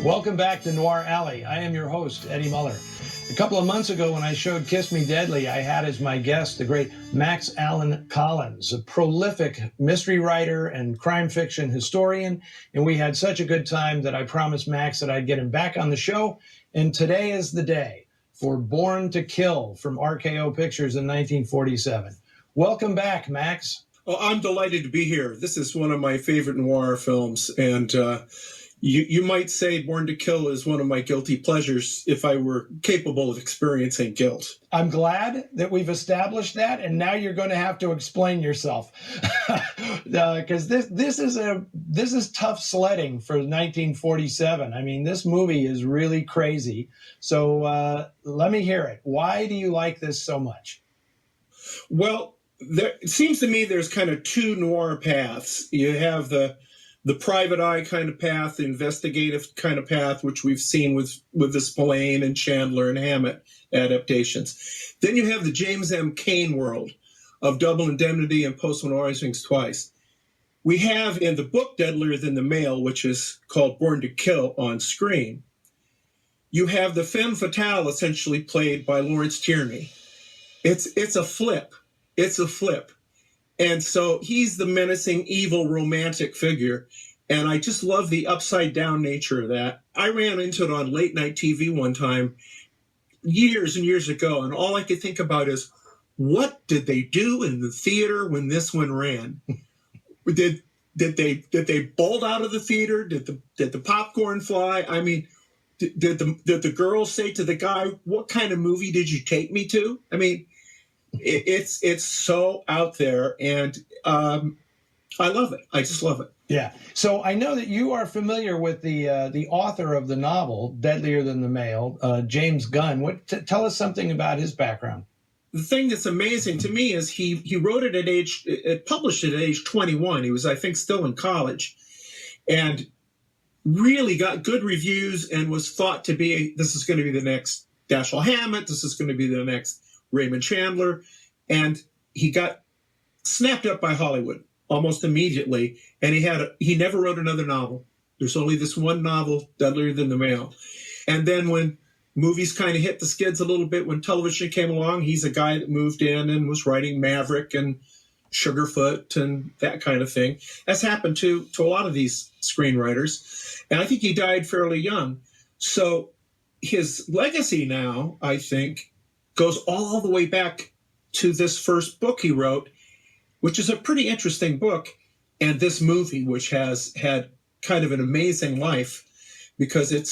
Welcome back to Noir Alley. I am your host, Eddie Muller. A couple of months ago when I showed Kiss Me Deadly, I had as my guest the great Max Allan Collins, a prolific mystery writer and crime fiction historian, and we had such a good time that I promised Max that I'd get him back on the show, and today is the day for Born to Kill from RKO Pictures in 1947. Welcome back, Max. Oh, I'm delighted to be here. This is one of my favorite noir films, and you might say Born to Kill is one of my guilty pleasures if I were capable of experiencing guilt. I'm glad that we've established that, and now you're going to have to explain yourself, because this is tough sledding for 1947. I mean, this movie is really crazy. So let me hear it. Why do you like this so much? Well, it seems to me there's kind of two noir paths. You have the private eye kind of path, the investigative kind of path, which we've seen with the Spillane and Chandler and Hammett adaptations. Then you have the James M. Cain world of Double Indemnity and Postman Always Rings Twice. We have in the book Deadlier Than the Male, which is called Born to Kill on screen, you have the femme fatale essentially played by Lawrence Tierney. It's a flip. It's a flip. And so he's the menacing, evil, romantic figure. And I just love the upside down nature of that. I ran into it on late night TV one time years and years ago. And all I could think about is, what did they do in the theater when this one ran? Did they bolt out of the theater? Did the popcorn fly? I mean, did the girls say to the guy, what kind of movie did you take me to? I mean, it's so out there, and I love it. I just love it. Yeah. So I know that you are familiar with the author of the novel Deadlier Than the Male, James Gunn. Tell us something about his background. The thing that's amazing to me is he wrote it published it at age 21. He was, I think, still in college, and really got good reviews and was thought to be, this is going to be the next Dashiell Hammett. This is going to be the next Raymond Chandler, and he got snapped up by Hollywood almost immediately, and he never wrote another novel. There's only this one novel, Deadlier Than the Male. And then when movies kind of hit the skids a little bit, when television came along, he's a guy that moved in and was writing Maverick and Sugarfoot and that kind of thing. That's happened to a lot of these screenwriters, and I think he died fairly young. So his legacy now, I think, goes all the way back to this first book he wrote, which is a pretty interesting book, and this movie, which has had kind of an amazing life, because it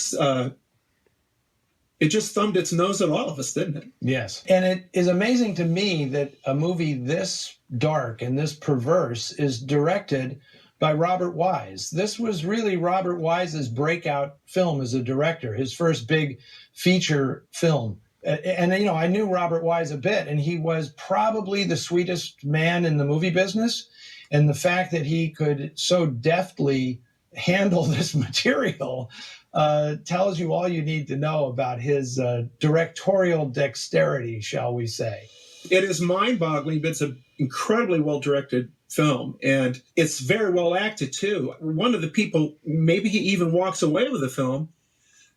just thumbed its nose at all of us, didn't it? Yes. And it is amazing to me that a movie this dark and this perverse is directed by Robert Wise. This was really Robert Wise's breakout film as a director, his first big feature film. And, you know, I knew Robert Wise a bit, and he was probably the sweetest man in the movie business. And the fact that he could so deftly handle this material tells you all you need to know about his directorial dexterity, shall we say. It is mind-boggling, but it's an incredibly well-directed film, and it's very well acted, too. One of the people, maybe he even walks away with the film,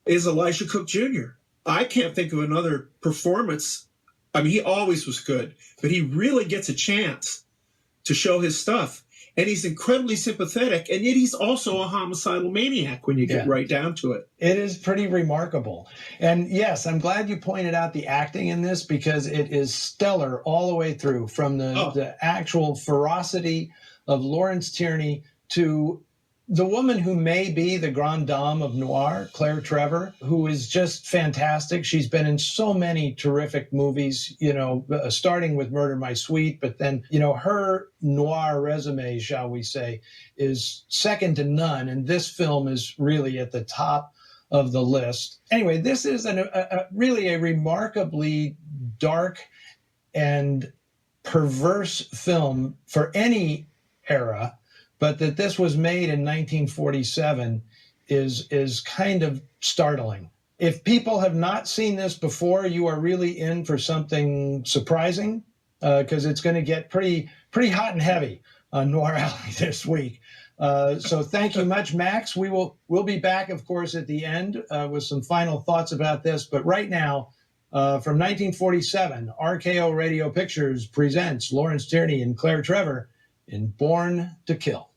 is Elijah Cook Jr. I can't think of another performance. I mean, he always was good, but he really gets a chance to show his stuff. And he's incredibly sympathetic, and yet he's also a homicidal maniac when you get right down to it. It is pretty remarkable. And yes, I'm glad you pointed out the acting in this, because it is stellar all the way through, from the actual ferocity of Lawrence Tierney to the woman who may be the grande dame of noir, Claire Trevor, who is just fantastic. She's been in so many terrific movies, you know, starting with Murder My Sweet, but then, you know, her noir resume, shall we say, is second to none. And this film is really at the top of the list. Anyway, this is really a remarkably dark and perverse film for any era. But that this was made in 1947 is kind of startling. If people have not seen this before, you are really in for something surprising, because it's going to get pretty hot and heavy on Noir Alley this week. So thank you much, Max. We'll be back, of course, at the end with some final thoughts about this. But right now, from 1947, RKO Radio Pictures presents Lawrence Tierney and Claire Trevor in Born to Kill.